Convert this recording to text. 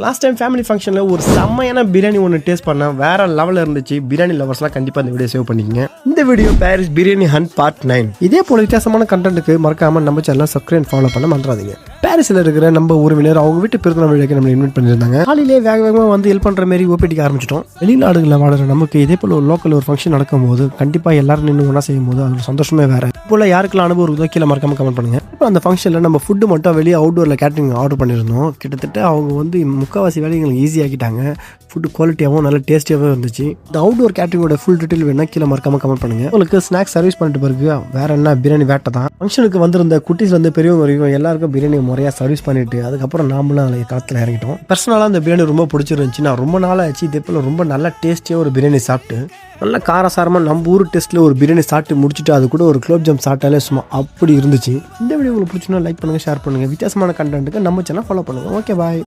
Last time family ஃபங்க்ஷனில் ஒரு செம்மையான பிரியாணி ஒன்று டேஸ்ட் பண்ணேன். வேற லெவலில் இருந்துச்சு. பிரியாணி லவர்ஸ்லாம் கண்டிப்பாக இந்த வீடியோ சேவ் பண்ணிக்கங்க. இந்த video Paris biryani hunt part 9. இதே போல வித்தியாசமான கண்டென்ட்டுக்கு மறக்காம நம்ம சேனல் சப்ஸ்கிரைப் ஃபாலோ பண்ண மறந்துடாதீங்க. பாரிஸில் இருக்கிற நம்ம உறவினர் அவங்க வீட்டு பிறந்த விழாக்கு நம்ம இன்வைட் பண்ணியிருந்தாங்க. காலையிலே வேகமாக வந்து ஹெல்ப் பண்ணுற மாதிரி ஓபிடிக்க ஆரம்பிச்சிட்டோம். வெளிநாடுகளில் வாடுற நமக்கு இதே போல ஒரு லோக்கல் ஒரு ஃபங்க்ஷன் நடக்கும் போது கண்டிப்பாக எல்லாரும் நின்று ஒன்றா செய்யும் போது அது சந்தோஷமே வேற. இப்போ யாருக்கெல்லாம் அனுபவம் இருக்குதோ கீழே மறக்காம கமெண்ட் பண்ணுங்க. இப்போ அந்த ஃபங்க்ஷனில் நம்ம ஃபுட்டு மட்டும் வெளியே அவுட்டோரில் கேட்டரிங் ஆர்டர் பண்ணியிருந்தோம். கிட்டத்தட்ட அவங்க வந்து முக்கால்வாசி வேலை எங்களுக்கு ஈஸியாகிட்டாங்க. ஃபுட்டு குவாலிட்டியாகவும் நல்ல டேஸ்டியாகவும் இருந்துச்சு. இந்த அவுட்டோர் கேட்டரிங்கோட ஃபுல் டீட்டெயில் வேணா கீழே மறக்காம கமெண்ட் பண்ணுங்க. உங்களுக்கு ஸ்நாக்ஸ் சர்வீஸ் பண்ணிட்டு பிறகு வேற என்ன பிரியாணி வேட்டை தான். ஃபங்க்ஷனுக்கு வந்திருந்த குட்டீஸ் வந்து பெரியவங்க வரைக்கும் எல்லாருக்கும் பிரியாணி முறையாக சர்வீஸ் பண்ணிட்டு அதுக்கப்புறம் நாமளும் அதில் காலத்தில் இறங்கிட்டோம். பர்சனலாக அந்த பிரியாணி ரொம்ப பிடிச்சிருந்துச்சு. நான் ரொம்ப நாள் ஆச்சு இதே போல் ரொம்ப நல்ல டேஸ்டியாக ஒரு பிரியாணி சாப்பிட்டு நல்லா காரசாரமாக நம்ம ஊர் டேஸ்ட்டில் ஒரு பிரியாணி சாப்பிட்டு முடிச்சுட்டு அது கூட ஒரு குலோப் ஜாம் சாப்பிட்டாலே சும்மா அப்படி இருந்துச்சு. இந்த வீடியோ உங்களுக்கு பிடிச்சுன்னா லைக் பண்ணுங்கள், ஷேர் பண்ணுங்கள். வித்தியாசமான கண்டென்ட்டுக்கு நம்ம சேனல் ஃபாலோ பண்ணுங்கள். ஓகே, பாய்.